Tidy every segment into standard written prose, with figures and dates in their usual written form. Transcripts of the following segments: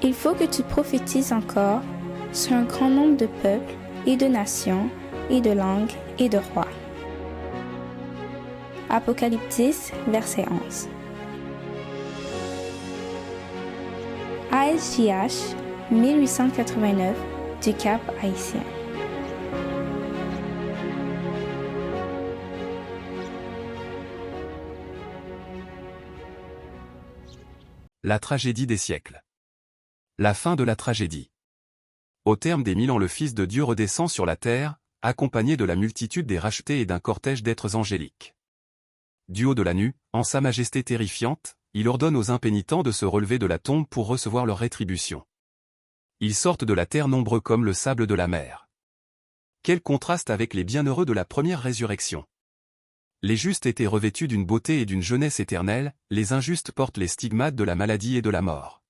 Il faut que tu prophétises encore sur un grand nombre de peuples et de nations et de langues et de rois. Apocalypse 10, verset 11. ASJH 1889 du Cap Haïtien. La tragédie des siècles. La fin de la tragédie. Au terme des 1000 ans, le Fils de Dieu redescend sur la terre, accompagné de la multitude des rachetés et d'un cortège d'êtres angéliques. Du haut de la nue, en sa majesté terrifiante, il ordonne aux impénitents de se relever de la tombe pour recevoir leur rétribution. Ils sortent de la terre nombreux comme le sable de la mer. Quel contraste avec les bienheureux de la première résurrection! Les justes étaient revêtus d'une beauté et d'une jeunesse éternelle, les injustes portent les stigmates de la maladie et de la mort.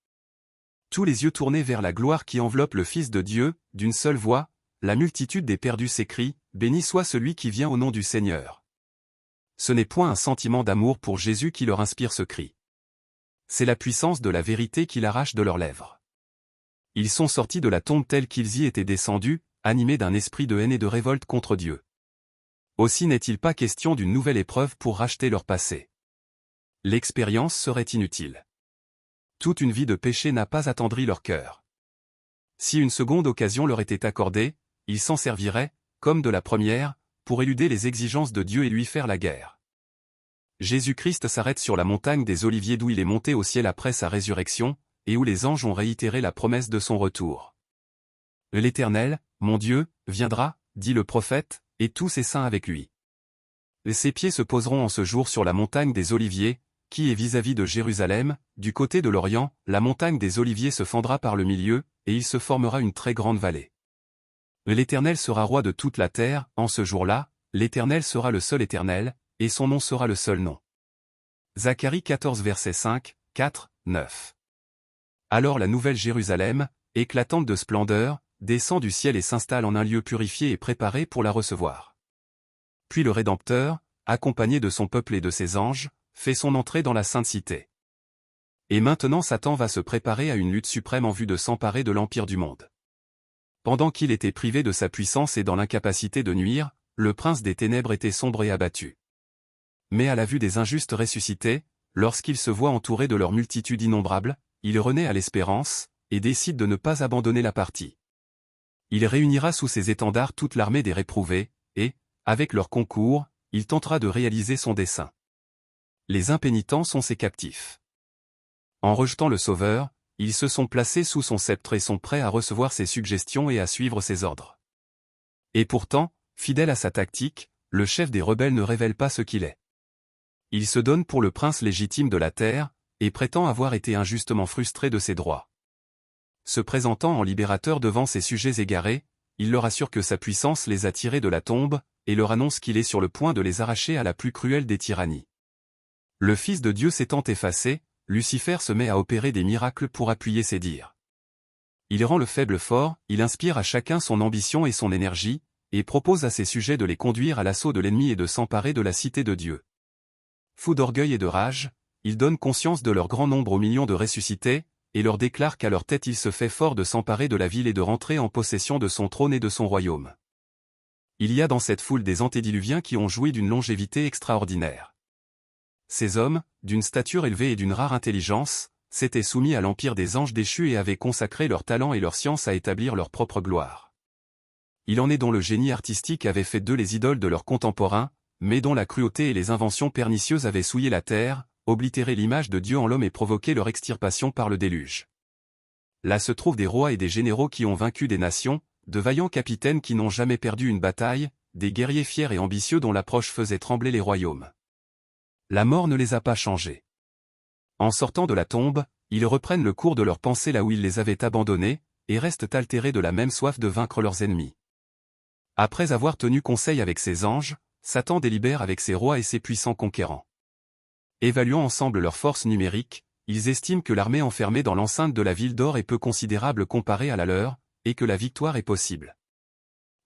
Tous les yeux tournés vers la gloire qui enveloppe le Fils de Dieu, d'une seule voix, la multitude des perdus s'écrie, « Béni soit celui qui vient au nom du Seigneur ». Ce n'est point un sentiment d'amour pour Jésus qui leur inspire ce cri. C'est la puissance de la vérité qui l'arrache de leurs lèvres. Ils sont sortis de la tombe telle qu'ils y étaient descendus, animés d'un esprit de haine et de révolte contre Dieu. Aussi n'est-il pas question d'une nouvelle épreuve pour racheter leur passé. L'expérience serait inutile. Toute une vie de péché n'a pas attendri leur cœur. Si une seconde occasion leur était accordée, ils s'en serviraient, comme de la première, pour éluder les exigences de Dieu et lui faire la guerre. Jésus-Christ s'arrête sur la montagne des Oliviers d'où il est monté au ciel après sa résurrection, et où les anges ont réitéré la promesse de son retour. L'Éternel, mon Dieu, viendra, dit le prophète, et tous ses saints avec lui. Ses pieds se poseront en ce jour sur la montagne des Oliviers, qui est vis-à-vis de Jérusalem, du côté de l'Orient, la montagne des Oliviers se fendra par le milieu, et il se formera une très grande vallée. L'Éternel sera roi de toute la terre, en ce jour-là, l'Éternel sera le seul Éternel, et son nom sera le seul nom. Zacharie 14 versets 5, 4, 9. Alors la nouvelle Jérusalem, éclatante de splendeur, descend du ciel et s'installe en un lieu purifié et préparé pour la recevoir. Puis le Rédempteur, accompagné de son peuple et de ses anges, fait son entrée dans la sainte cité. Et maintenant Satan va se préparer à une lutte suprême en vue de s'emparer de l'empire du monde. Pendant qu'il était privé de sa puissance et dans l'incapacité de nuire, le prince des ténèbres était sombre et abattu. Mais à la vue des injustes ressuscités, lorsqu'il se voit entouré de leur multitude innombrable, il renaît à l'espérance, et décide de ne pas abandonner la partie. Il réunira sous ses étendards toute l'armée des réprouvés, et, avec leur concours, il tentera de réaliser son dessein. Les impénitents sont ses captifs. En rejetant le Sauveur, ils se sont placés sous son sceptre et sont prêts à recevoir ses suggestions et à suivre ses ordres. Et pourtant, fidèle à sa tactique, le chef des rebelles ne révèle pas ce qu'il est. Il se donne pour le prince légitime de la terre, et prétend avoir été injustement frustré de ses droits. Se présentant en libérateur devant ses sujets égarés, il leur assure que sa puissance les a tirés de la tombe, et leur annonce qu'il est sur le point de les arracher à la plus cruelle des tyrannies. Le Fils de Dieu s'étant effacé, Lucifer se met à opérer des miracles pour appuyer ses dires. Il rend le faible fort, il inspire à chacun son ambition et son énergie, et propose à ses sujets de les conduire à l'assaut de l'ennemi et de s'emparer de la cité de Dieu. Fou d'orgueil et de rage, il donne conscience de leur grand nombre aux millions de ressuscités, et leur déclare qu'à leur tête il se fait fort de s'emparer de la ville et de rentrer en possession de son trône et de son royaume. Il y a dans cette foule des antédiluviens qui ont joui d'une longévité extraordinaire. Ces hommes, d'une stature élevée et d'une rare intelligence, s'étaient soumis à l'empire des anges déchus et avaient consacré leur talent et leur science à établir leur propre gloire. Il en est dont le génie artistique avait fait d'eux les idoles de leurs contemporains, mais dont la cruauté et les inventions pernicieuses avaient souillé la terre, oblitéré l'image de Dieu en l'homme et provoqué leur extirpation par le déluge. Là se trouvent des rois et des généraux qui ont vaincu des nations, de vaillants capitaines qui n'ont jamais perdu une bataille, des guerriers fiers et ambitieux dont l'approche faisait trembler les royaumes. La mort ne les a pas changés. En sortant de la tombe, ils reprennent le cours de leurs pensées là où ils les avaient abandonnés, et restent altérés de la même soif de vaincre leurs ennemis. Après avoir tenu conseil avec ses anges, Satan délibère avec ses rois et ses puissants conquérants. Évaluant ensemble leurs forces numériques, ils estiment que l'armée enfermée dans l'enceinte de la ville d'or est peu considérable comparée à la leur, et que la victoire est possible.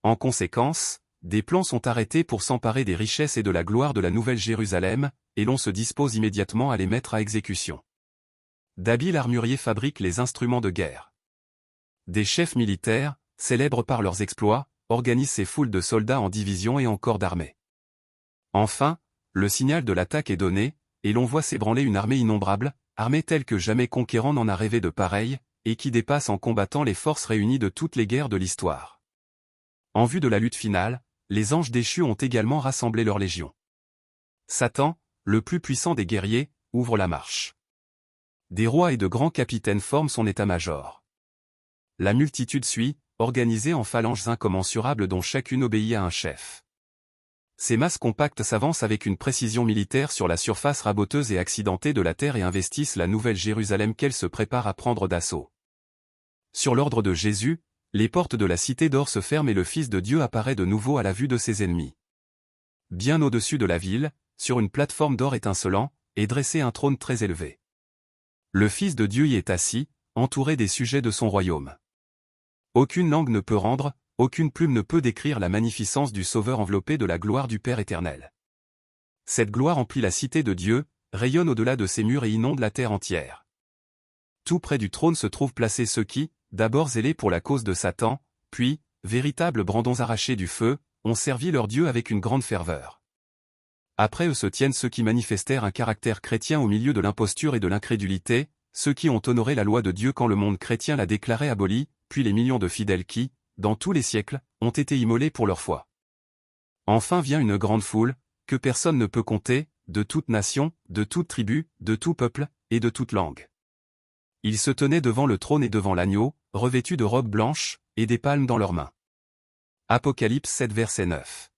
En conséquence, des plans sont arrêtés pour s'emparer des richesses et de la gloire de la Nouvelle Jérusalem, et l'on se dispose immédiatement à les mettre à exécution. d'habiles armuriers fabriquent les instruments de guerre. Des chefs militaires, célèbres par leurs exploits, organisent ces foules de soldats en divisions et en corps d'armée. Enfin, le signal de l'attaque est donné, et l'on voit s'ébranler une armée innombrable, armée telle que jamais conquérant n'en a rêvé de pareille, et qui dépasse en combattant les forces réunies de toutes les guerres de l'histoire. En vue de la lutte finale, les anges déchus ont également rassemblé leurs légions. Satan, le plus puissant des guerriers, ouvre la marche. Des rois et de grands capitaines forment son état-major. La multitude suit, organisée en phalanges incommensurables dont chacune obéit à un chef. Ces masses compactes s'avancent avec une précision militaire sur la surface raboteuse et accidentée de la terre et investissent la nouvelle Jérusalem qu'elle se prépare à prendre d'assaut. Sur l'ordre de Jésus, les portes de la cité d'or se ferment et le Fils de Dieu apparaît de nouveau à la vue de ses ennemis. Bien au-dessus de la ville, sur une plateforme d'or étincelant, est dressé un trône très élevé. Le Fils de Dieu y est assis, entouré des sujets de son royaume. Aucune langue ne peut rendre, aucune plume ne peut décrire la magnificence du Sauveur enveloppé de la gloire du Père éternel. Cette gloire emplit la cité de Dieu, rayonne au-delà de ses murs et inonde la terre entière. Tout près du trône se trouvent placés ceux qui, d'abord zélés pour la cause de Satan, puis, véritables brandons arrachés du feu, ont servi leur Dieu avec une grande ferveur. Après eux se tiennent ceux qui manifestèrent un caractère chrétien au milieu de l'imposture et de l'incrédulité, ceux qui ont honoré la loi de Dieu quand le monde chrétien l'a déclarée abolie, puis les millions de fidèles qui, dans tous les siècles, ont été immolés pour leur foi. Enfin vient une grande foule, que personne ne peut compter, de toute nation, de toute tribu, de tout peuple, et de toute langue. Ils se tenaient devant le trône et devant l'agneau, revêtus de robes blanches, et des palmes dans leurs mains. Apocalypse 7 verset 9.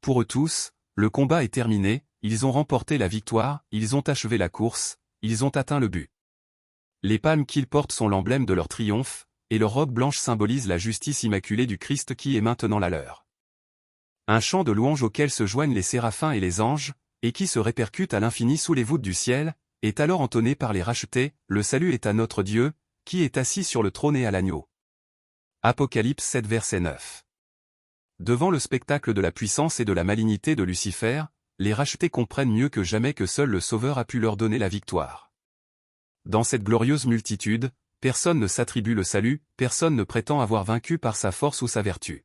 Pour eux tous, le combat est terminé, ils ont remporté la victoire, ils ont achevé la course, ils ont atteint le but. Les palmes qu'ils portent sont l'emblème de leur triomphe, et leurs robes blanches symbolisent la justice immaculée du Christ qui est maintenant la leur. Un chant de louange auquel se joignent les séraphins et les anges, et qui se répercute à l'infini sous les voûtes du ciel, est alors entonné par les rachetés, le salut est à notre Dieu, qui est assis sur le trône et à l'agneau. Apocalypse 7 verset 9. Devant le spectacle de la puissance et de la malignité de Lucifer, les rachetés comprennent mieux que jamais que seul le Sauveur a pu leur donner la victoire. Dans cette glorieuse multitude, personne ne s'attribue le salut, personne ne prétend avoir vaincu par sa force ou sa vertu.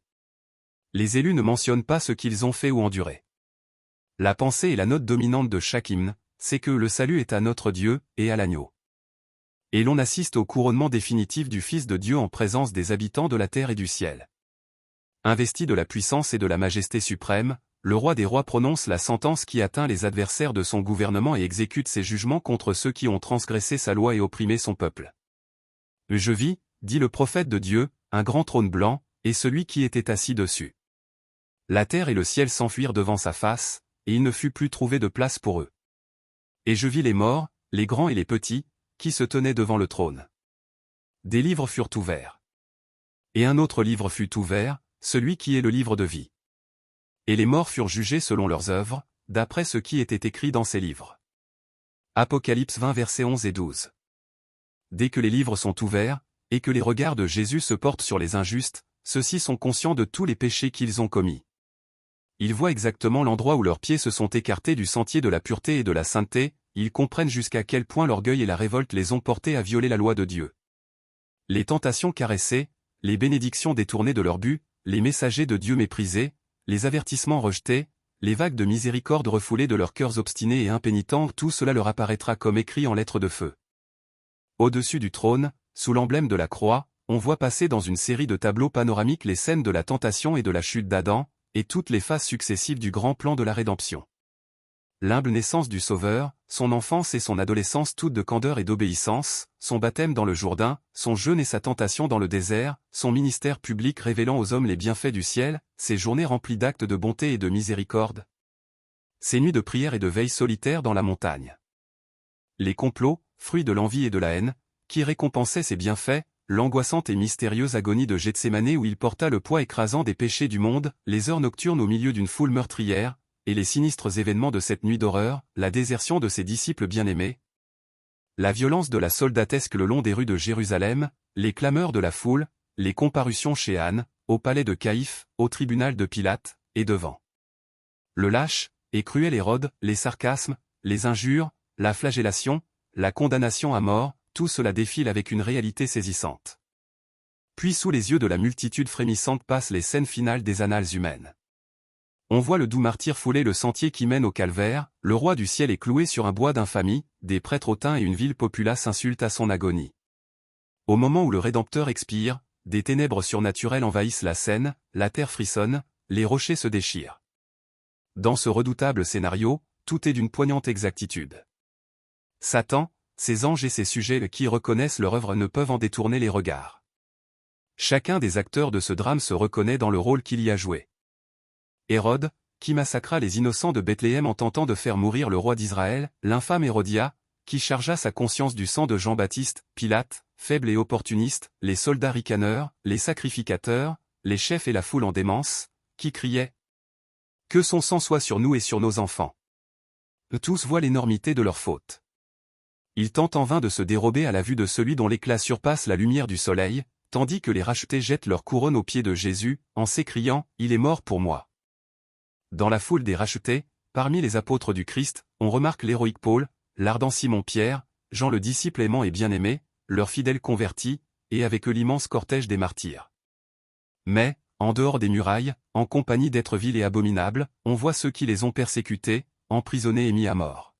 Les élus ne mentionnent pas ce qu'ils ont fait ou enduré. La pensée et la note dominante de chaque hymne, c'est que le salut est à notre Dieu, et à l'agneau. Et l'on assiste au couronnement définitif du Fils de Dieu en présence des habitants de la terre et du ciel. Investi de la puissance et de la majesté suprême, le roi des rois prononce la sentence qui atteint les adversaires de son gouvernement et exécute ses jugements contre ceux qui ont transgressé sa loi et opprimé son peuple. Je vis, dit le prophète de Dieu, un grand trône blanc, et celui qui était assis dessus. La terre et le ciel s'enfuirent devant sa face, et il ne fut plus trouvé de place pour eux. Et je vis les morts, les grands et les petits, qui se tenaient devant le trône. Des livres furent ouverts. Et un autre livre fut ouvert, celui qui est le livre de vie. Et les morts furent jugés selon leurs œuvres, d'après ce qui était écrit dans ces livres. Apocalypse 20 versets 11 et 12. Dès que les livres sont ouverts, et que les regards de Jésus se portent sur les injustes, ceux-ci sont conscients de tous les péchés qu'ils ont commis. Ils voient exactement l'endroit où leurs pieds se sont écartés du sentier de la pureté et de la sainteté, ils comprennent jusqu'à quel point l'orgueil et la révolte les ont portés à violer la loi de Dieu. Les tentations caressées, les bénédictions détournées de leur but, les messagers de Dieu méprisés, les avertissements rejetés, les vagues de miséricorde refoulées de leurs cœurs obstinés et impénitents, tout cela leur apparaîtra comme écrit en lettres de feu. Au-dessus du trône, sous l'emblème de la croix, on voit passer dans une série de tableaux panoramiques les scènes de la tentation et de la chute d'Adam, et toutes les phases successives du grand plan de la rédemption. L'humble naissance du Sauveur, son enfance et son adolescence toutes de candeur et d'obéissance, son baptême dans le Jourdain, son jeûne et sa tentation dans le désert, son ministère public révélant aux hommes les bienfaits du ciel, ses journées remplies d'actes de bonté et de miséricorde, ses nuits de prière et de veille solitaire dans la montagne. Les complots, fruits de l'envie et de la haine, qui récompensaient ses bienfaits, l'angoissante et mystérieuse agonie de Gethsémanée où il porta le poids écrasant des péchés du monde, les heures nocturnes au milieu d'une foule meurtrière, et les sinistres événements de cette nuit d'horreur, la désertion de ses disciples bien-aimés, la violence de la soldatesque le long des rues de Jérusalem, les clameurs de la foule, les comparutions chez Anne, au palais de Caïphe, au tribunal de Pilate, et devant le lâche et cruel Hérode, les sarcasmes, les injures, la flagellation, la condamnation à mort, tout cela défile avec une réalité saisissante. Puis sous les yeux de la multitude frémissante passent les scènes finales des annales humaines. On voit le doux martyr fouler le sentier qui mène au calvaire, le roi du ciel est cloué sur un bois d'infamie, des prêtres hautains et une ville populace insultent à son agonie. Au moment où le Rédempteur expire, des ténèbres surnaturelles envahissent la scène, la terre frissonne, les rochers se déchirent. Dans ce redoutable scénario, tout est d'une poignante exactitude. Satan, ses anges et ses sujets qui reconnaissent leur œuvre ne peuvent en détourner les regards. Chacun des acteurs de ce drame se reconnaît dans le rôle qu'il y a joué. Hérode, qui massacra les innocents de Bethléem en tentant de faire mourir le roi d'Israël, l'infâme Hérodia, qui chargea sa conscience du sang de Jean-Baptiste, Pilate, faible et opportuniste, les soldats ricaneurs, les sacrificateurs, les chefs et la foule en démence, qui criaient « Que son sang soit sur nous et sur nos enfants !» Tous voient l'énormité de leur faute. Ils tentent en vain de se dérober à la vue de celui dont l'éclat surpasse la lumière du soleil, tandis que les rachetés jettent leur couronne aux pieds de Jésus, en s'écriant « Il est mort pour moi ». Dans la foule des rachetés, parmi les apôtres du Christ, on remarque l'héroïque Paul, l'ardent Simon-Pierre, Jean le disciple aimant et bien-aimé, leurs fidèles convertis, et avec eux l'immense cortège des martyrs. Mais, en dehors des murailles, en compagnie d'êtres vils et abominables, on voit ceux qui les ont persécutés, emprisonnés et mis à mort.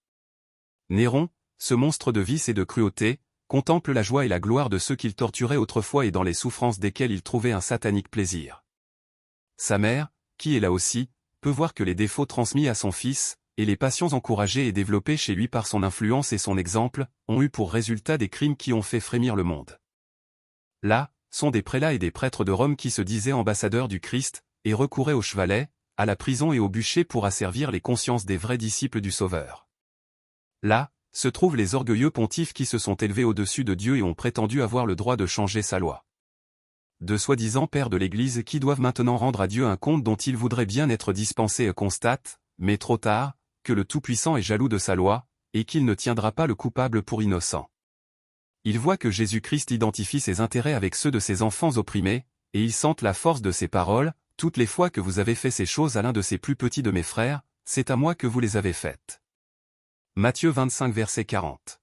Néron, ce monstre de vice et de cruauté, contemple la joie et la gloire de ceux qu'il torturait autrefois et dans les souffrances desquelles il trouvait un satanique plaisir. Sa mère, qui est là aussi, peut voir que les défauts transmis à son fils, et les passions encouragées et développées chez lui par son influence et son exemple, ont eu pour résultat des crimes qui ont fait frémir le monde. Là, sont des prélats et des prêtres de Rome qui se disaient ambassadeurs du Christ, et recouraient au chevalet, à la prison et au bûcher pour asservir les consciences des vrais disciples du Sauveur. Là, se trouvent les orgueilleux pontifes qui se sont élevés au-dessus de Dieu et ont prétendu avoir le droit de changer sa loi. De soi-disant pères de l'Église qui doivent maintenant rendre à Dieu un compte dont ils voudraient bien être dispensés constatent, mais trop tard, que le Tout-Puissant est jaloux de sa loi, et qu'il ne tiendra pas le coupable pour innocent. Ils voient que Jésus-Christ identifie ses intérêts avec ceux de ses enfants opprimés, et ils sentent la force de ses paroles, « Toutes les fois que vous avez fait ces choses à l'un de ces plus petits de mes frères, c'est à moi que vous les avez faites. » Matthieu 25 verset 40.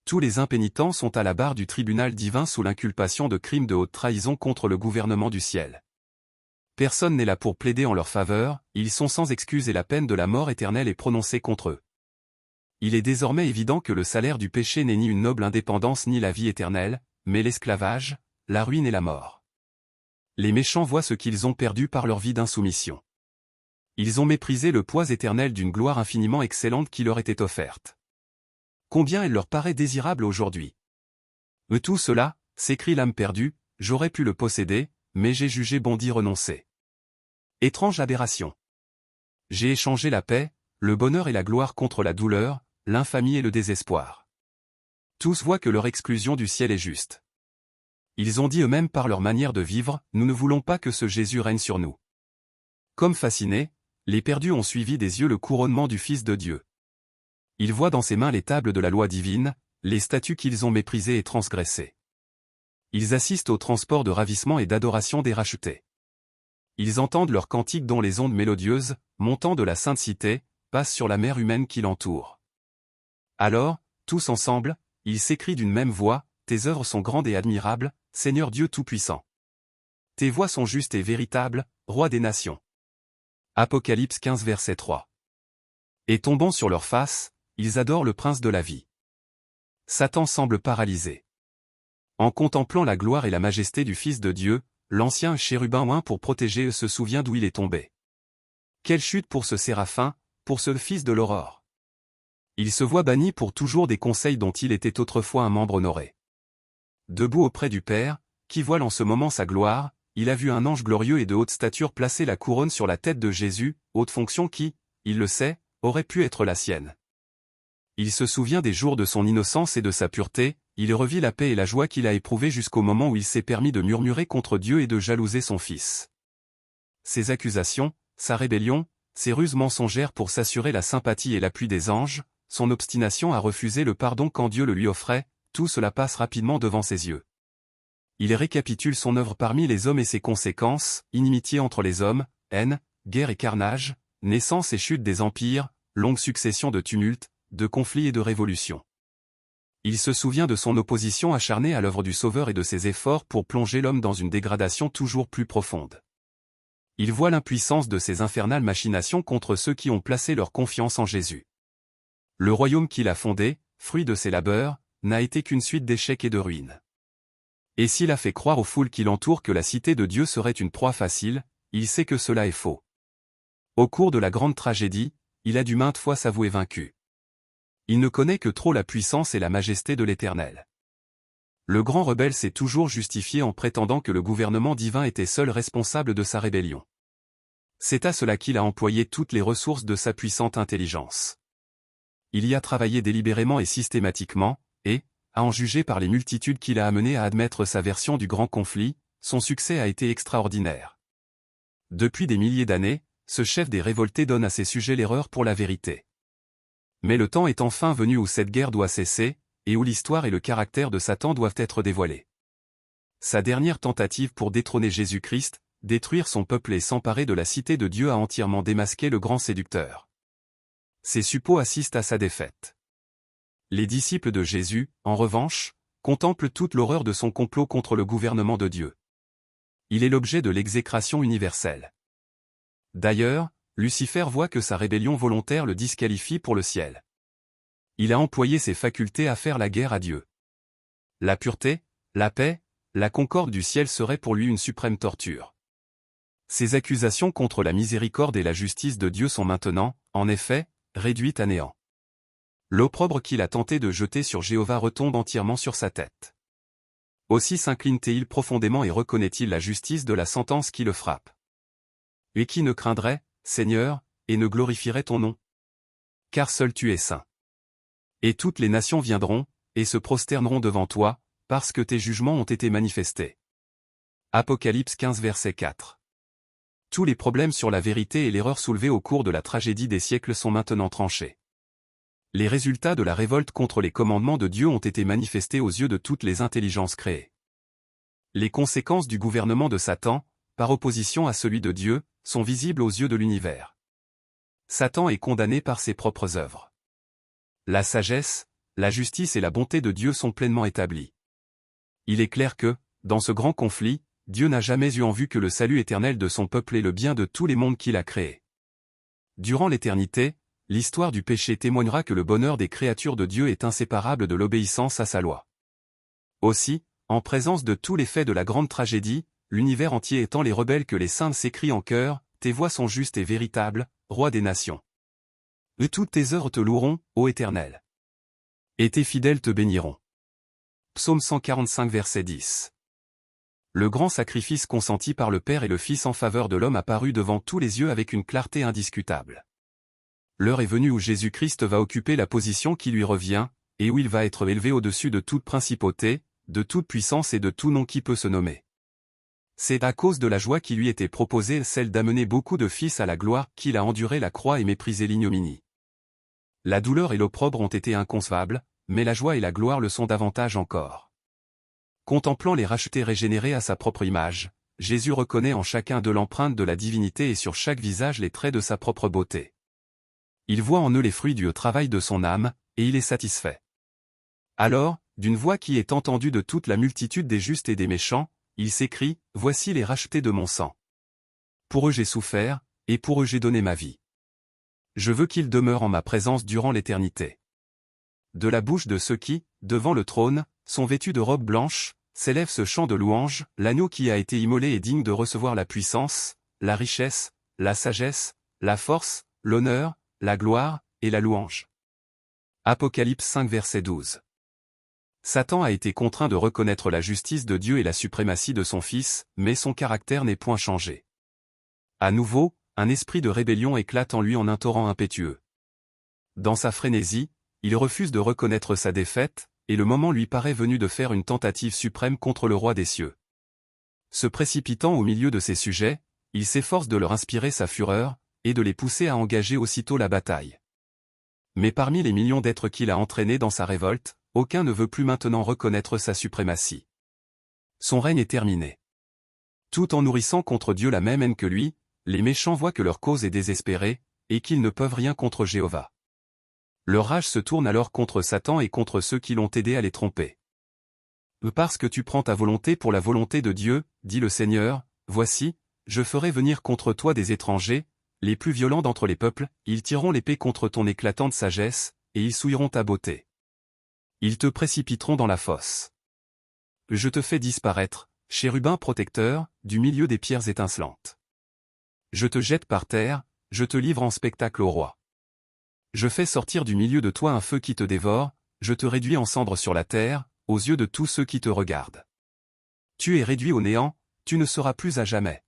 Tous les impénitents sont à la barre du tribunal divin sous l'inculpation de crimes de haute trahison contre le gouvernement du ciel. Personne n'est là pour plaider en leur faveur, ils sont sans excuse et la peine de la mort éternelle est prononcée contre eux. Il est désormais évident que le salaire du péché n'est ni une noble indépendance ni la vie éternelle, mais l'esclavage, la ruine et la mort. Les méchants voient ce qu'ils ont perdu par leur vie d'insoumission. Ils ont méprisé le poids éternel d'une gloire infiniment excellente qui leur était offerte. Combien elle leur paraît désirable aujourd'hui. Tout cela, s'écrie l'âme perdue, j'aurais pu le posséder, mais j'ai jugé bon d'y renoncer. Étrange aberration. J'ai échangé la paix, le bonheur et la gloire contre la douleur, l'infamie et le désespoir. Tous voient que leur exclusion du ciel est juste. Ils ont dit eux-mêmes par leur manière de vivre, nous ne voulons pas que ce Jésus règne sur nous. Comme fascinés, les perdus ont suivi des yeux le couronnement du Fils de Dieu. Ils voient dans ses mains les tables de la loi divine, les statuts qu'ils ont méprisés et transgressés. Ils assistent au transport de ravissement et d'adoration des rachetés. Ils entendent leurs cantiques dont les ondes mélodieuses, montant de la sainte cité, passent sur la mer humaine qui l'entoure. Alors, tous ensemble, ils s'écrient d'une même voix, « Tes œuvres sont grandes et admirables, Seigneur Dieu Tout-Puissant. Tes voies sont justes et véritables, Roi des nations. » Apocalypse 15 verset 3. Et tombant sur leur face, ils adorent le prince de la vie. Satan semble paralysé. En contemplant la gloire et la majesté du Fils de Dieu, l'ancien chérubin oint pour protéger se souvient d'où il est tombé. Quelle chute pour ce séraphin, pour ce fils de l'aurore. Il se voit banni pour toujours des conseils dont il était autrefois un membre honoré. Debout auprès du Père, qui voile en ce moment sa gloire, il a vu un ange glorieux et de haute stature placer la couronne sur la tête de Jésus, haute fonction qui, il le sait, aurait pu être la sienne. Il se souvient des jours de son innocence et de sa pureté, il revit la paix et la joie qu'il a éprouvée jusqu'au moment où il s'est permis de murmurer contre Dieu et de jalouser son Fils. Ses accusations, sa rébellion, ses ruses mensongères pour s'assurer la sympathie et l'appui des anges, son obstination à refuser le pardon quand Dieu le lui offrait, tout cela passe rapidement devant ses yeux. Il récapitule son œuvre parmi les hommes et ses conséquences, inimitié entre les hommes, haine, guerre et carnage, naissance et chute des empires, longue succession de tumultes, de conflits et de révolutions. Il se souvient de son opposition acharnée à l'œuvre du Sauveur et de ses efforts pour plonger l'homme dans une dégradation toujours plus profonde. Il voit l'impuissance de ses infernales machinations contre ceux qui ont placé leur confiance en Jésus. Le royaume qu'il a fondé, fruit de ses labeurs, n'a été qu'une suite d'échecs et de ruines. Et s'il a fait croire aux foules qui l'entourent que la cité de Dieu serait une proie facile, il sait que cela est faux. Au cours de la grande tragédie, il a dû maintes fois s'avouer vaincu. Il ne connaît que trop la puissance et la majesté de l'Éternel. Le grand rebelle s'est toujours justifié en prétendant que le gouvernement divin était seul responsable de sa rébellion. C'est à cela qu'il a employé toutes les ressources de sa puissante intelligence. Il y a travaillé délibérément et systématiquement, et, à en juger par les multitudes qu'il a amenées à admettre sa version du grand conflit, son succès a été extraordinaire. Depuis des milliers d'années, ce chef des révoltés donne à ses sujets l'erreur pour la vérité. Mais le temps est enfin venu où cette guerre doit cesser, et où l'histoire et le caractère de Satan doivent être dévoilés. Sa dernière tentative pour détrôner Jésus-Christ, détruire son peuple et s'emparer de la cité de Dieu a entièrement démasqué le grand séducteur. Ses suppôts assistent à sa défaite. Les disciples de Jésus, en revanche, contemplent toute l'horreur de son complot contre le gouvernement de Dieu. Il est l'objet de l'exécration universelle. D'ailleurs, Lucifer voit que sa rébellion volontaire le disqualifie pour le ciel. Il a employé ses facultés à faire la guerre à Dieu. La pureté, la paix, la concorde du ciel seraient pour lui une suprême torture. Ses accusations contre la miséricorde et la justice de Dieu sont maintenant, en effet, réduites à néant. L'opprobre qu'il a tenté de jeter sur Jéhovah retombe entièrement sur sa tête. Aussi s'incline-t-il profondément et reconnaît-il la justice de la sentence qui le frappe. Et qui ne craindrait, Seigneur, et ne glorifierait ton nom? Car seul tu es saint. Et toutes les nations viendront, et se prosterneront devant toi, parce que tes jugements ont été manifestés. Apocalypse 15 verset 4. Tous les problèmes sur la vérité et l'erreur soulevés au cours de la tragédie des siècles sont maintenant tranchés. Les résultats de la révolte contre les commandements de Dieu ont été manifestés aux yeux de toutes les intelligences créées. Les conséquences du gouvernement de Satan, par opposition à celui de Dieu, sont visibles aux yeux de l'univers. Satan est condamné par ses propres œuvres. La sagesse, la justice et la bonté de Dieu sont pleinement établies. Il est clair que, dans ce grand conflit, Dieu n'a jamais eu en vue que le salut éternel de son peuple et le bien de tous les mondes qu'il a créés. Durant l'éternité, l'histoire du péché témoignera que le bonheur des créatures de Dieu est inséparable de l'obéissance à sa loi. Aussi, en présence de tous les faits de la grande tragédie, l'univers entier étant les rebelles que les saints s'écrient en chœur, tes voies sont justes et véritables, roi des nations. Et toutes tes œuvres te loueront, ô Éternel. Et tes fidèles te béniront. Psaume 145 verset 10. Le grand sacrifice consenti par le Père et le Fils en faveur de l'homme apparut devant tous les yeux avec une clarté indiscutable. L'heure est venue où Jésus-Christ va occuper la position qui lui revient, et où il va être élevé au-dessus de toute principauté, de toute puissance et de tout nom qui peut se nommer. C'est à cause de la joie qui lui était proposée, celle d'amener beaucoup de fils à la gloire, qu'il a enduré la croix et méprisé l'ignominie. La douleur et l'opprobre ont été inconcevables, mais la joie et la gloire le sont davantage encore. Contemplant les rachetés régénérés à sa propre image, Jésus reconnaît en chacun d'eux l'empreinte de la divinité et sur chaque visage les traits de sa propre beauté. Il voit en eux les fruits du travail de son âme, et il est satisfait. Alors, d'une voix qui est entendue de toute la multitude des justes et des méchants, il s'écrie, « Voici les rachetés de mon sang. Pour eux j'ai souffert, et pour eux j'ai donné ma vie. Je veux qu'ils demeurent en ma présence durant l'éternité. » De la bouche de ceux qui, devant le trône, sont vêtus de robes blanches, s'élève ce chant de louange, l'agneau qui a été immolé est digne de recevoir la puissance, la richesse, la sagesse, la force, l'honneur, la gloire, et la louange. Apocalypse 5 verset 12. Satan a été contraint de reconnaître la justice de Dieu et la suprématie de son Fils, mais son caractère n'est point changé. À nouveau, un esprit de rébellion éclate en lui en un torrent impétueux. Dans sa frénésie, il refuse de reconnaître sa défaite, et le moment lui paraît venu de faire une tentative suprême contre le roi des cieux. Se précipitant au milieu de ses sujets, il s'efforce de leur inspirer sa fureur, et de les pousser à engager aussitôt la bataille. Mais parmi les millions d'êtres qu'il a entraînés dans sa révolte, aucun ne veut plus maintenant reconnaître sa suprématie. Son règne est terminé. Tout en nourrissant contre Dieu la même haine que lui, les méchants voient que leur cause est désespérée, et qu'ils ne peuvent rien contre Jéhovah. Leur rage se tourne alors contre Satan et contre ceux qui l'ont aidé à les tromper. Parce que tu prends ta volonté pour la volonté de Dieu, dit le Seigneur, voici, je ferai venir contre toi des étrangers, les plus violents d'entre les peuples, ils tireront l'épée contre ton éclatante sagesse, et ils souilleront ta beauté. Ils te précipiteront dans la fosse. Je te fais disparaître, chérubin protecteur, du milieu des pierres étincelantes. Je te jette par terre, je te livre en spectacle au roi. Je fais sortir du milieu de toi un feu qui te dévore, je te réduis en cendres sur la terre, aux yeux de tous ceux qui te regardent. Tu es réduit au néant, tu ne seras plus à jamais.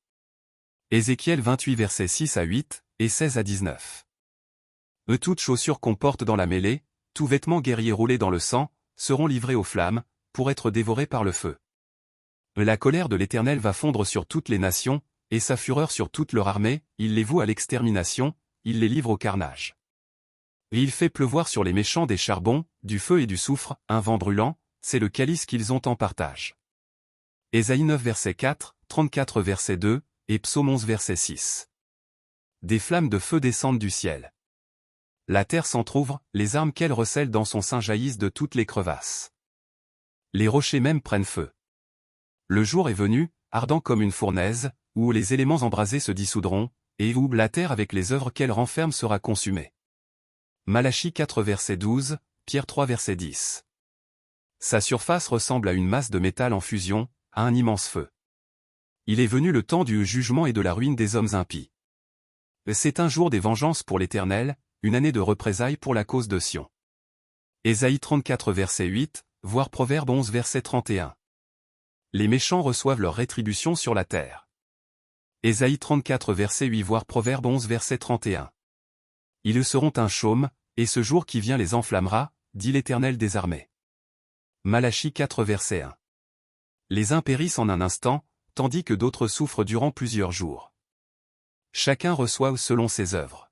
Ézéchiel 28 versets 6 à 8, et 16 à 19. Toute chaussure qu'on porte dans la mêlée, tout vêtement guerrier roulé dans le sang, seront livrés aux flammes, pour être dévorés par le feu. La colère de l'Éternel va fondre sur toutes les nations, et sa fureur sur toute leur armée, il les voue à l'extermination, il les livre au carnage. Et il fait pleuvoir sur les méchants des charbons, du feu et du soufre, un vent brûlant, c'est le calice qu'ils ont en partage. Ésaïe 9 verset 4, 34 verset 2, et Psaume 11 verset 6. Des flammes de feu descendent du ciel. La terre s'entr'ouvre, les armes qu'elle recèle dans son sein jaillissent de toutes les crevasses. Les rochers même prennent feu. Le jour est venu, ardent comme une fournaise, où les éléments embrasés se dissoudront, et où la terre avec les œuvres qu'elle renferme sera consumée. Malachie 4 verset 12, Pierre 3 verset 10. Sa surface ressemble à une masse de métal en fusion, à un immense feu. Il est venu le temps du jugement et de la ruine des hommes impies. C'est un jour des vengeances pour l'Éternel, une année de représailles pour la cause de Sion. Ésaïe 34 verset 8, voire Proverbe 11 verset 31. Les méchants reçoivent leur rétribution sur la terre. Ésaïe 34 verset 8 voire Proverbe 11 verset 31. Ils seront un chaume, et ce jour qui vient les enflammera, dit l'Éternel des armées. Malachie 4 verset 1. Les uns périssent en un instant, tandis que d'autres souffrent durant plusieurs jours. Chacun reçoit selon ses œuvres.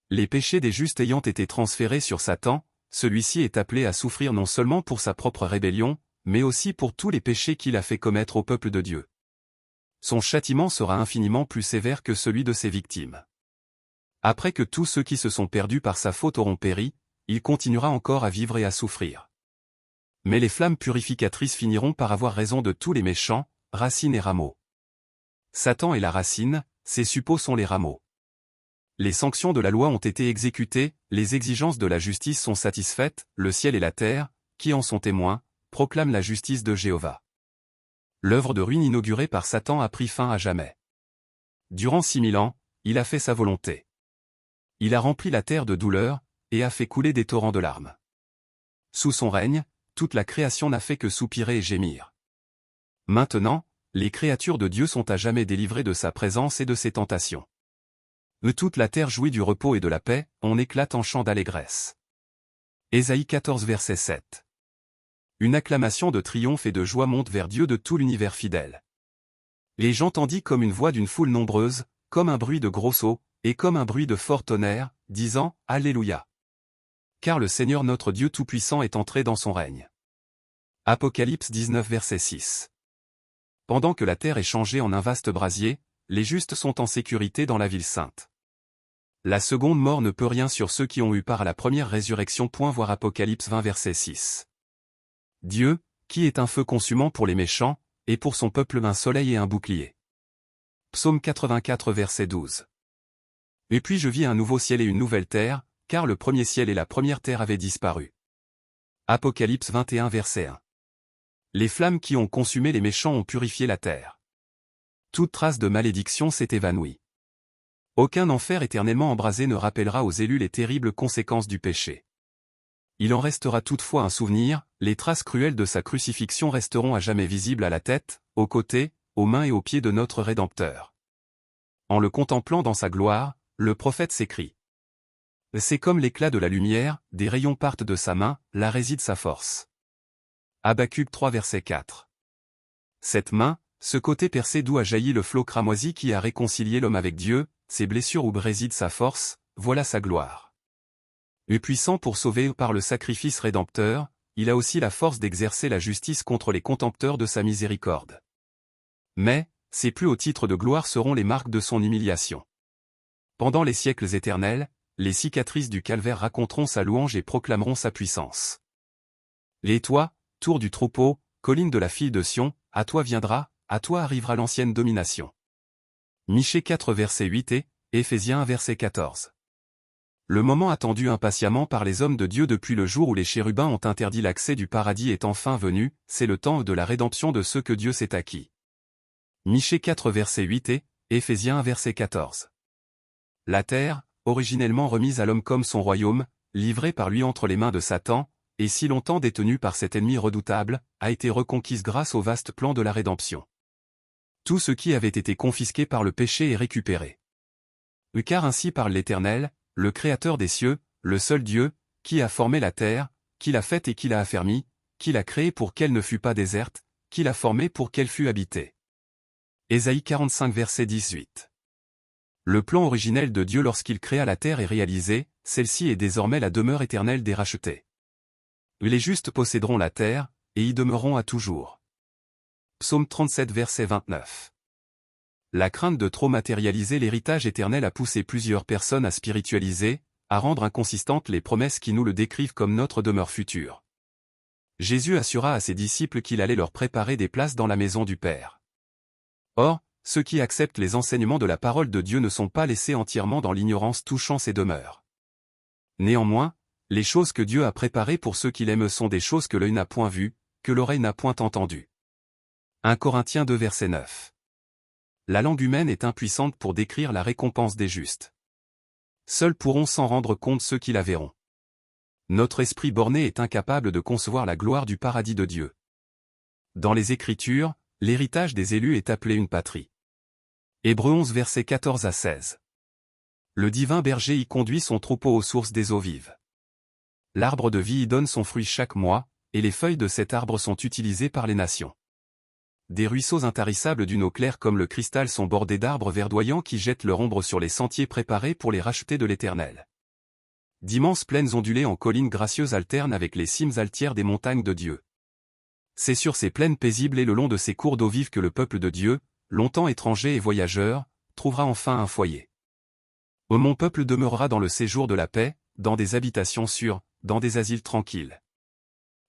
Les péchés des justes ayant été transférés sur Satan, celui-ci est appelé à souffrir non seulement pour sa propre rébellion, mais aussi pour tous les péchés qu'il a fait commettre au peuple de Dieu. Son châtiment sera infiniment plus sévère que celui de ses victimes. Après que tous ceux qui se sont perdus par sa faute auront péri, il continuera encore à vivre et à souffrir. Mais les flammes purificatrices finiront par avoir raison de tous les méchants, racines et rameaux. Satan est la racine, ses suppôts sont les rameaux. Les sanctions de la loi ont été exécutées, les exigences de la justice sont satisfaites, le ciel et la terre, qui en sont témoins, proclament la justice de Jéhovah. L'œuvre de ruine inaugurée par Satan a pris fin à jamais. Durant 6000 ans, il a fait sa volonté. Il a rempli la terre de douleur, et a fait couler des torrents de larmes. Sous son règne, toute la création n'a fait que soupirer et gémir. Maintenant, les créatures de Dieu sont à jamais délivrées de sa présence et de ses tentations. Toute la terre jouit du repos et de la paix, on éclate en chant d'allégresse. Ésaïe 14 verset 7. Une acclamation de triomphe et de joie monte vers Dieu de tout l'univers fidèle. Et j'entendis comme une voix d'une foule nombreuse, comme un bruit de gros sauts, et comme un bruit de fort tonnerre, disant « Alléluia ». Car le Seigneur notre Dieu Tout-Puissant est entré dans son règne. Apocalypse 19 verset 6. Pendant que la terre est changée en un vaste brasier, les justes sont en sécurité dans la ville sainte. La seconde mort ne peut rien sur ceux qui ont eu part à la première résurrection. Voir Apocalypse 20 verset 6. Dieu, qui est un feu consumant pour les méchants, et pour son peuple un soleil et un bouclier. Psaume 84 verset 12. Et puis je vis un nouveau ciel et une nouvelle terre, car le premier ciel et la première terre avaient disparu. Apocalypse 21 verset 1. Les flammes qui ont consumé les méchants ont purifié la terre. Toute trace de malédiction s'est évanouie. Aucun enfer éternellement embrasé ne rappellera aux élus les terribles conséquences du péché. Il en restera toutefois un souvenir, les traces cruelles de sa crucifixion resteront à jamais visibles à la tête, aux côtés, aux mains et aux pieds de notre Rédempteur. En le contemplant dans sa gloire, le prophète s'écrie. C'est comme l'éclat de la lumière, des rayons partent de sa main, là réside sa force. Habacuc 3 verset 4. Cette main, ce côté percé d'où a jailli le flot cramoisi qui a réconcilié l'homme avec Dieu, ces blessures où réside sa force, voilà sa gloire. Et puissant pour sauver par le sacrifice rédempteur, il a aussi la force d'exercer la justice contre les contempteurs de sa miséricorde. Mais, ses plus hauts titres de gloire seront les marques de son humiliation. Pendant les siècles éternels, les cicatrices du calvaire raconteront sa louange et proclameront sa puissance. Et toi, tour du troupeau, colline de la fille de Sion, à toi viendra, à toi arrivera l'ancienne domination. Michée 4 verset 8 et Éphésiens 1 verset 14. Le moment attendu impatiemment par les hommes de Dieu depuis le jour où les chérubins ont interdit l'accès du paradis est enfin venu, c'est le temps de la rédemption de ceux que Dieu s'est acquis. Michée 4 verset 8 et Éphésiens 1 verset 14. La terre, originellement remise à l'homme comme son royaume, livrée par lui entre les mains de Satan, et si longtemps détenue par cet ennemi redoutable, a été reconquise grâce au vaste plan de la rédemption. Tout ce qui avait été confisqué par le péché est récupéré. Car ainsi parle l'Éternel, le Créateur des cieux, le seul Dieu, qui a formé la terre, qui l'a faite et qui l'a affermie, qui l'a créée pour qu'elle ne fût pas déserte, qui l'a formée pour qu'elle fût habitée. Ésaïe 45 verset 18. Le plan originel de Dieu lorsqu'il créa la terre est réalisé, celle-ci est désormais la demeure éternelle des rachetés. Les justes posséderont la terre, et y demeureront à toujours. Psaume 37 verset 29. La crainte de trop matérialiser l'héritage éternel a poussé plusieurs personnes à spiritualiser, à rendre inconsistantes les promesses qui nous le décrivent comme notre demeure future. Jésus assura à ses disciples qu'il allait leur préparer des places dans la maison du Père. Or, ceux qui acceptent les enseignements de la parole de Dieu ne sont pas laissés entièrement dans l'ignorance touchant ces demeures. Néanmoins, les choses que Dieu a préparées pour ceux qui l'aiment sont des choses que l'œil n'a point vues, que l'oreille n'a point entendues. 1 Corinthiens 2 verset 9. La langue humaine est impuissante pour décrire la récompense des justes. Seuls pourront s'en rendre compte ceux qui la verront. Notre esprit borné est incapable de concevoir la gloire du paradis de Dieu. Dans les Écritures, l'héritage des élus est appelé une patrie. Hébreux 11 versets 14 à 16. Le divin berger y conduit son troupeau aux sources des eaux vives. L'arbre de vie y donne son fruit chaque mois, et les feuilles de cet arbre sont utilisées par les nations. Des ruisseaux intarissables d'une eau claire comme le cristal sont bordés d'arbres verdoyants qui jettent leur ombre sur les sentiers préparés pour les rachetés de l'Éternel. D'immenses plaines ondulées en collines gracieuses alternent avec les cimes altières des montagnes de Dieu. C'est sur ces plaines paisibles et le long de ces cours d'eau vive que le peuple de Dieu, longtemps étranger et voyageur, trouvera enfin un foyer. Mon peuple demeurera dans le séjour de la paix, dans des habitations sûres, dans des asiles tranquilles.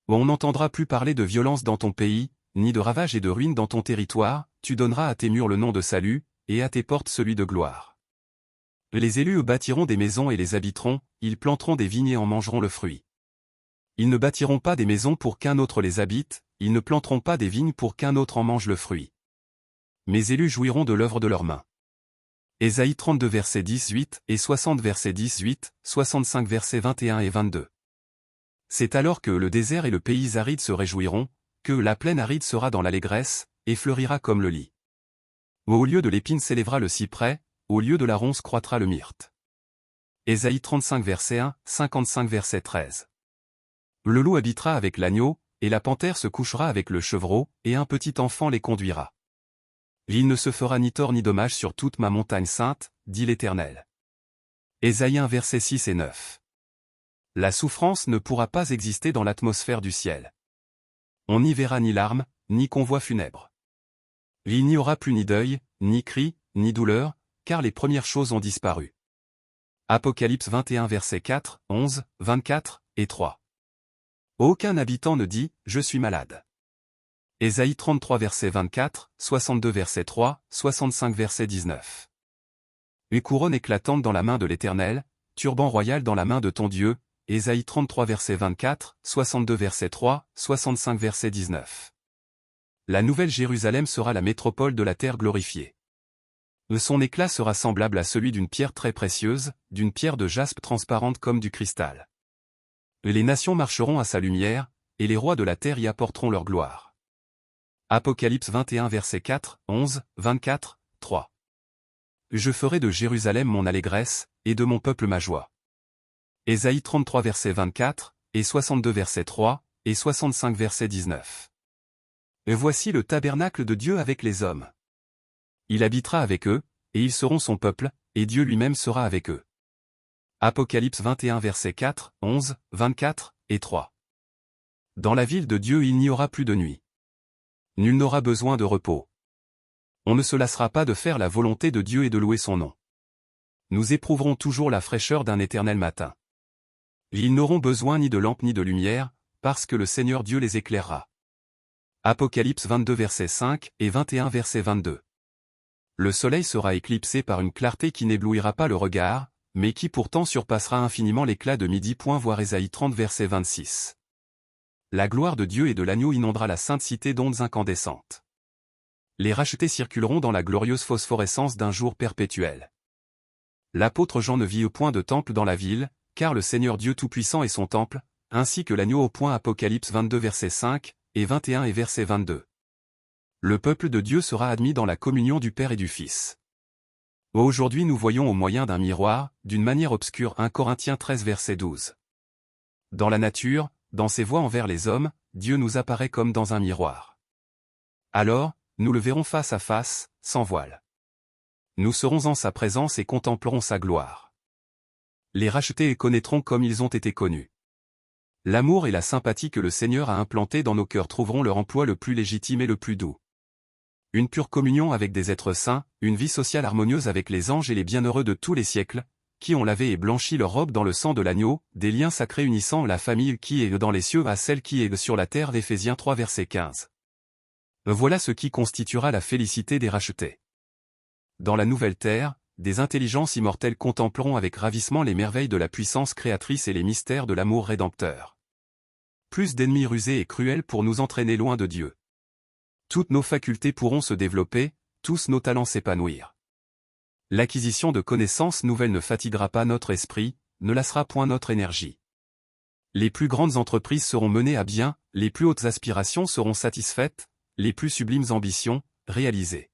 On n'entendra plus parler de violence dans ton pays, ni de ravages et de ruines dans ton territoire, tu donneras à tes murs le nom de salut, et à tes portes celui de gloire. Les élus bâtiront des maisons et les habiteront, ils planteront des vignes et en mangeront le fruit. Ils ne bâtiront pas des maisons pour qu'un autre les habite, ils ne planteront pas des vignes pour qu'un autre en mange le fruit. Mes élus jouiront de l'œuvre de leurs mains. Ésaïe 32 verset 18 et 60 verset 18, 65 verset 21 et 22. C'est alors que le désert et le pays aride se réjouiront, que la plaine aride sera dans l'allégresse, et fleurira comme le lit. Au lieu de l'épine s'élèvera le cyprès, au lieu de la ronce croîtra le myrte. Ésaïe 35 verset 1, 55 verset 13. Le loup habitera avec l'agneau, et la panthère se couchera avec le chevreau, et un petit enfant les conduira. Il ne se fera ni tort ni dommage sur toute ma montagne sainte, dit l'Éternel. Ésaïe 1 verset 6 et 9. La souffrance ne pourra pas exister dans l'atmosphère du ciel. On n'y verra ni larmes, ni convoi funèbre. Il n'y aura plus ni deuil, ni cri, ni douleur, car les premières choses ont disparu. Apocalypse 21 versets 4, 11, 24 et 3. Aucun habitant ne dit « Je suis malade ». Ésaïe 33 verset 24, 62 verset 3, 65 verset 19. Une couronne éclatante dans la main de l'Éternel, turban royal dans la main de ton Dieu, Ésaïe 33 verset 24, 62 verset 3, 65 verset 19. La nouvelle Jérusalem sera la métropole de la terre glorifiée. Son éclat sera semblable à celui d'une pierre très précieuse, d'une pierre de jaspe transparente comme du cristal. Les nations marcheront à sa lumière, et les rois de la terre y apporteront leur gloire. Apocalypse 21 verset 4, 11, 24, 3. Je ferai de Jérusalem mon allégresse, et de mon peuple ma joie. Ésaïe 33 verset 24, et 62 verset 3, et 65 verset 19. Et voici le tabernacle de Dieu avec les hommes. Il habitera avec eux, et ils seront son peuple, et Dieu lui-même sera avec eux. Apocalypse 21 verset 4, 11, 24, et 3. Dans la ville de Dieu il n'y aura plus de nuit. Nul n'aura besoin de repos. On ne se lassera pas de faire la volonté de Dieu et de louer son nom. nous éprouverons toujours la fraîcheur d'un éternel matin. Ils n'auront besoin ni de lampe ni de lumière, parce que le Seigneur Dieu les éclairera. Apocalypse 22 verset 5 et 21 verset 22. Le soleil sera éclipsé par une clarté qui n'éblouira pas le regard, mais qui pourtant surpassera infiniment l'éclat de midi. Voir Ésaïe 30 verset 26. La gloire de Dieu et de l'agneau inondera la sainte cité d'ondes incandescentes. Les rachetés circuleront dans la glorieuse phosphorescence d'un jour perpétuel. L'apôtre Jean ne vit point de temple dans la ville, car le Seigneur Dieu Tout-Puissant est son temple, ainsi que l'agneau au point. Apocalypse 22 verset 5 et 21 et verset 22. Le peuple de Dieu sera admis dans la communion du Père et du Fils. Aujourd'hui nous voyons au moyen d'un miroir, d'une manière obscure. 1 Corinthiens 13 verset 12. Dans la nature, dans ses voies envers les hommes, Dieu nous apparaît comme dans un miroir. Alors, nous le verrons face à face, sans voile. Nous serons en sa présence et contemplerons sa gloire. Les rachetés connaîtront comme ils ont été connus. L'amour et la sympathie que le Seigneur a implantés dans nos cœurs trouveront leur emploi le plus légitime et le plus doux. Une pure communion avec des êtres saints, une vie sociale harmonieuse avec les anges et les bienheureux de tous les siècles, qui ont lavé et blanchi leurs robes dans le sang de l'agneau, des liens sacrés unissant la famille qui est dans les cieux à celle qui est sur la terre. Éphésiens 3 verset 15. Voilà ce qui constituera la félicité des rachetés. Dans la nouvelle terre, des intelligences immortelles contempleront avec ravissement les merveilles de la puissance créatrice et les mystères de l'amour rédempteur. Plus d'ennemis rusés et cruels pour nous entraîner loin de Dieu. Toutes nos facultés pourront se développer, tous nos talents s'épanouir. L'acquisition de connaissances nouvelles ne fatiguera pas notre esprit, ne lassera point notre énergie. Les plus grandes entreprises seront menées à bien, les plus hautes aspirations seront satisfaites, les plus sublimes ambitions, réalisées.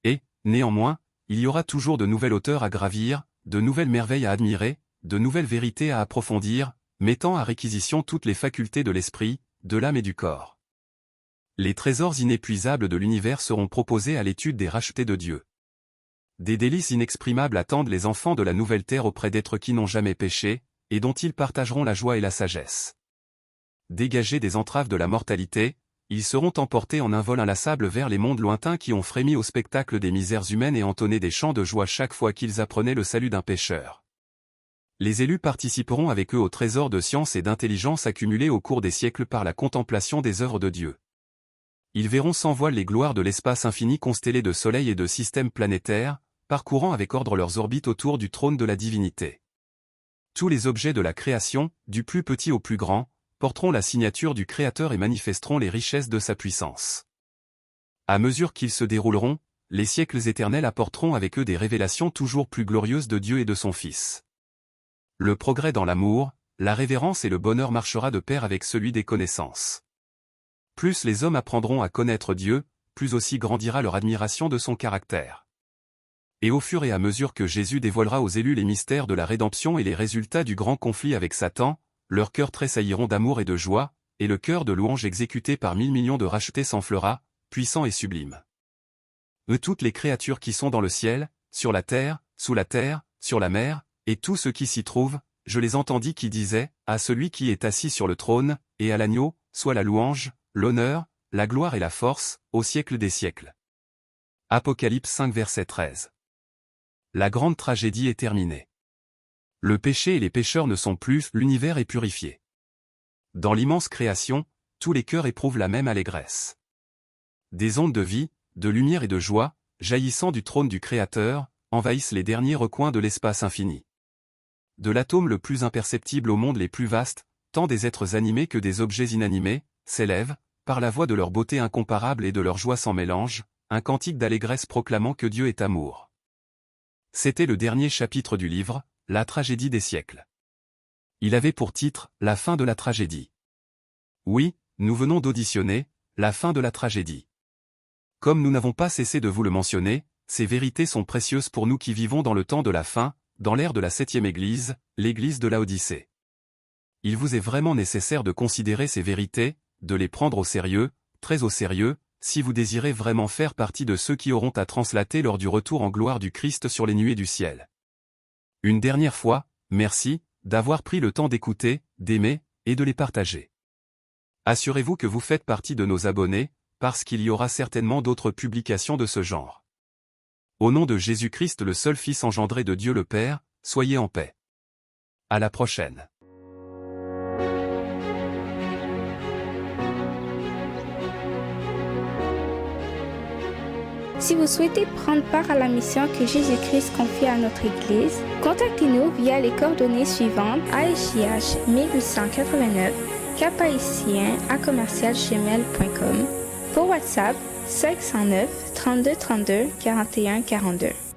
Et, néanmoins, il y aura toujours de nouvelles hauteurs à gravir, de nouvelles merveilles à admirer, de nouvelles vérités à approfondir, mettant à réquisition toutes les facultés de l'esprit, de l'âme et du corps. Les trésors inépuisables de l'univers seront proposés à l'étude des rachetés de Dieu. Des délices inexprimables attendent les enfants de la nouvelle terre auprès d'êtres qui n'ont jamais péché, et dont ils partageront la joie et la sagesse. Dégagés des entraves de la mortalité, ils seront emportés en un vol inlassable vers les mondes lointains qui ont frémi au spectacle des misères humaines et entonné des chants de joie chaque fois qu'ils apprenaient le salut d'un pécheur. Les élus participeront avec eux au trésor de science et d'intelligence accumulés au cours des siècles par la contemplation des œuvres de Dieu. Ils verront sans voile les gloires de l'espace infini constellé de soleils et de systèmes planétaires, parcourant avec ordre leurs orbites autour du trône de la divinité. Tous les objets de la création, du plus petit au plus grand, porteront la signature du Créateur et manifesteront les richesses de sa puissance. À mesure qu'ils se dérouleront, les siècles éternels apporteront avec eux des révélations toujours plus glorieuses de Dieu et de son Fils. Le progrès dans l'amour, la révérence et le bonheur marchera de pair avec celui des connaissances. Plus les hommes apprendront à connaître Dieu, plus aussi grandira leur admiration de son caractère. Et au fur et à mesure que Jésus dévoilera aux élus les mystères de la rédemption et les résultats du grand conflit avec Satan, leurs cœurs tressailliront d'amour et de joie, et le chœur de louange exécuté par 1000 millions de rachetés s'enflera, puissant et sublime. Eux toutes les créatures qui sont dans le ciel, sur la terre, sur la mer, et tous ceux qui s'y trouvent, je les entendis qui disaient, à celui qui est assis sur le trône, et à l'agneau, soit la louange, l'honneur, la gloire et la force, au siècle des siècles. Apocalypse 5 verset 13. La grande tragédie est terminée. Le péché et les pécheurs ne sont plus, l'univers est purifié. Dans l'immense création, tous les cœurs éprouvent la même allégresse. Des ondes de vie, de lumière et de joie, jaillissant du trône du Créateur, envahissent les derniers recoins de l'espace infini. De l'atome le plus imperceptible au monde les plus vastes, tant des êtres animés que des objets inanimés, s'élèvent, par la voix de leur beauté incomparable et de leur joie sans mélange, un cantique d'allégresse proclamant que Dieu est amour. C'était le dernier chapitre du livre, La tragédie des siècles. Il avait pour titre, La fin de la tragédie. Oui, nous venons d'auditionner, la fin de la tragédie. Comme nous n'avons pas cessé de vous le mentionner, ces vérités sont précieuses pour nous qui vivons dans le temps de la fin, dans l'ère de la 7e Église, l'Église de Laodicée. Il vous est vraiment nécessaire de considérer ces vérités, de les prendre au sérieux, très au sérieux, si vous désirez vraiment faire partie de ceux qui auront à translater lors du retour en gloire du Christ sur les nuées du ciel. Une dernière fois, merci, d'avoir pris le temps d'écouter, d'aimer, et de les partager. Assurez-vous que vous faites partie de nos abonnés, parce qu'il y aura certainement d'autres publications de ce genre. Au nom de Jésus-Christ le seul Fils engendré de Dieu le Père, soyez en paix. À la prochaine. Si vous souhaitez prendre part à la mission que Jésus-Christ confie à notre Église, contactez-nous via les coordonnées suivantes: ASJH 1889, caphaïtien@gmail.com, pour WhatsApp 509 32 32 41 42.